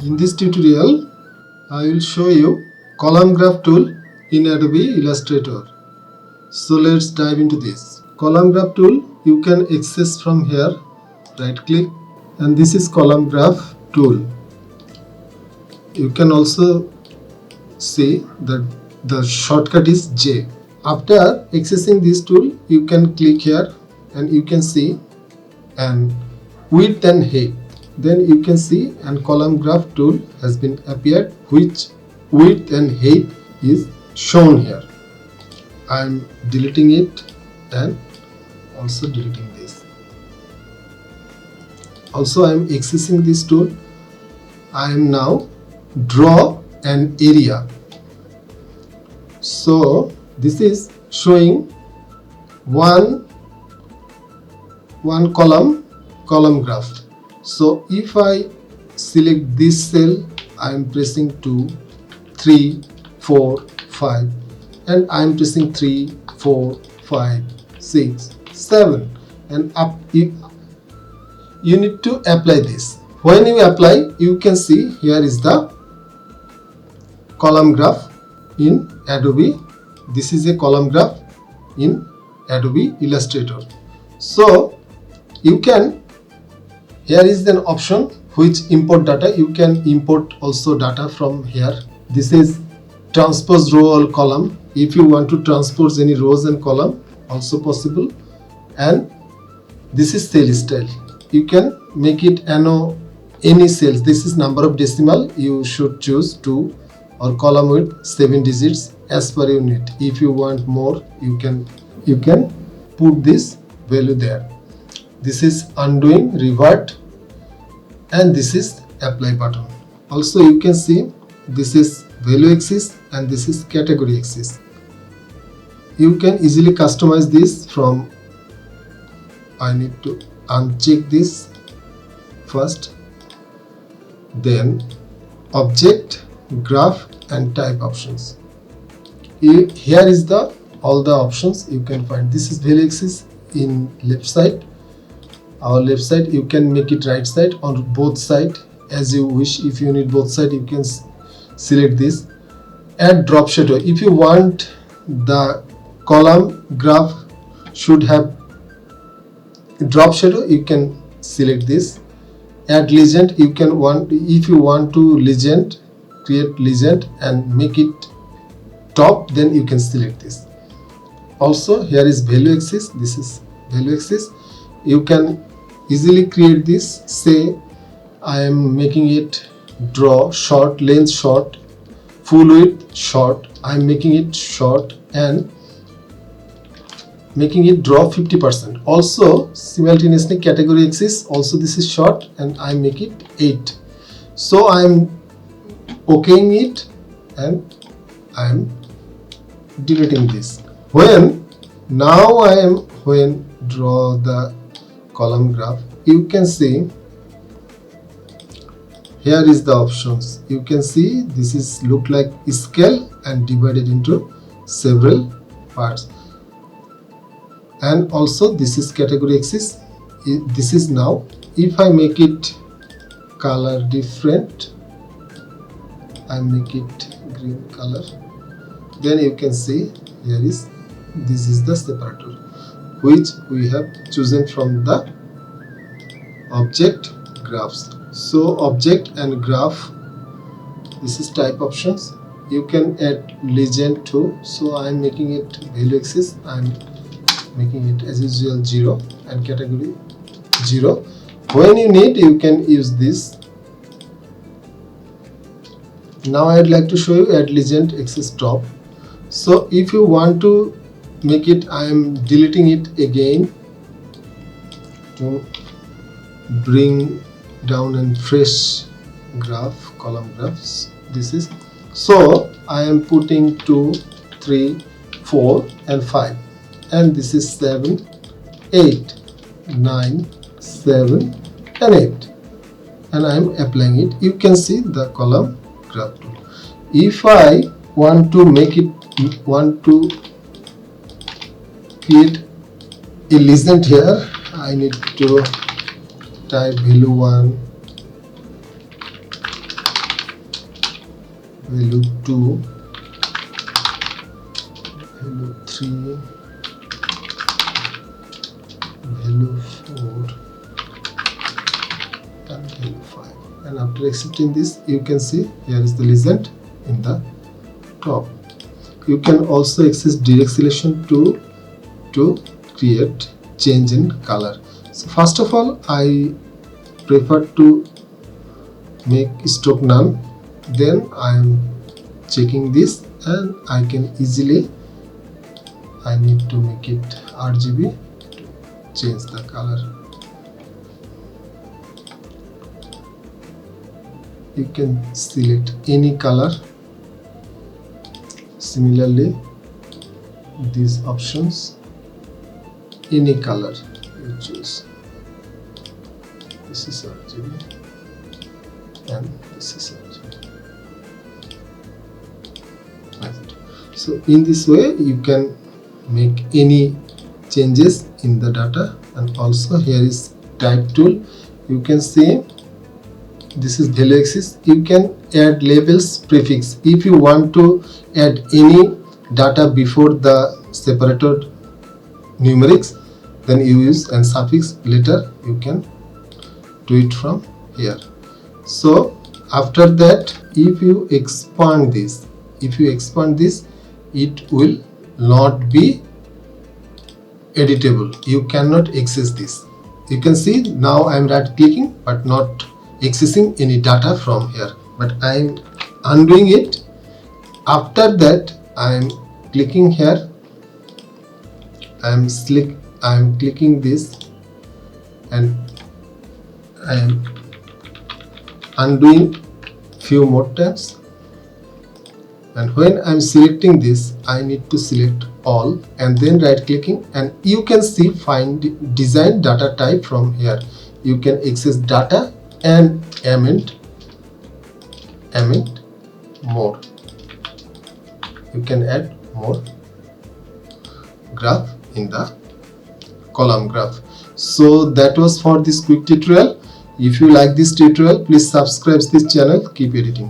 In this tutorial, I will show you column graph tool in Adobe Illustrator. So let's dive into this. Column graph tool you can access from here. Right click, and this is column graph tool. You can also see that the shortcut is J. After accessing this tool, you can click here and you can see an width and height. Then you can see an column graph tool has been appeared, which width and height is shown here. I am deleting it and also deleting this. Also I am accessing this tool. I am now draw an area. So this is showing one column graph. So if I select this cell, I am pressing 2, 3, 4, 5, and I am pressing 3, 4, 5, 6, 7, and up. You need to apply this. When you apply, you can see here is the column graph in Adobe. This is a column graph in Adobe Illustrator. So you can, here is an option which import data. You can import also data from here. This is transpose row or column. If you want to transpose any rows and column, also possible. And this is cell style. You can make it any cells. This is number of decimal. You should choose 2 or column with 7 digits as per your need. If you want more, you can put this value there. This is undoing, revert, and this is apply button. Also you can see this is value axis and this is category axis. You can easily customize this from, I need to uncheck this first, then object, graph and type options. Here is all the options you can find. This is value axis in left side. Our left side, you can make it right side or both side as you wish. If you need both side, you can select this. Add drop shadow. If you want the column graph should have drop shadow, you can select this. Add legend. You can if you want to legend, create legend and make it top, then you can select this. Also here is value axis. This is value axis. You can easily create this. Say I am making it draw short, length short, full width short. I am making it short and making it draw 50%. Also simultaneously category axis, also this is short and I make it 8. So I am okaying it and I am deleting this. When draw the column graph, you can see here is the options. You can see this is look like scale and divided into several parts. And also this is category axis. This is now, if I make it color different, I make it green color, then you can see here is, this is the separator which we have chosen from the object graphs. So object and graph, this is type options. You can add legend too. So I am making it value axis. I am making it as usual 0 and category 0. When you need, you can use this. Now I'd like to show you add legend axis top. So if you want to make it, I am deleting it again to bring down and fresh graph, column graphs. This is, so I am putting 2, 3, 4 and 5, and this is 7, 8, 9, 7 and 8, and I am applying it. You can see the column graph tool. If I want to create a legend here, I need to type value 1, value 2, value 3, value 4 and value 5. And after accepting this, you can see here is the legend in the top. You can also access direct selection tool to create change in color. So first of all, I prefer to make stroke none. Then I am checking this, and I can easily, I need to make it RGB to change the color. You can select any color. Similarly, these options, any color you choose. This is RGB and this is RGB. Right. So in this way you can make any changes in the data. And also here is type tool. You can see this is value axis. You can add labels, prefix. If you want to add any data before the separated numerics, then you use and suffix. Later you can do it from here. So after that, if you expand this, it will not be editable. You cannot access this. You can see now I am right clicking but not accessing any data from here, but I am undoing it. After that, I am clicking here, I am clicking this, and I am undoing few more times. And when I am selecting this, I need to select all and then right clicking, and you can see find design data type from here. You can access data and amend more. You can add more graph in the column graph. So that was for this quick tutorial. If you like this tutorial, please subscribe this channel. Keep editing.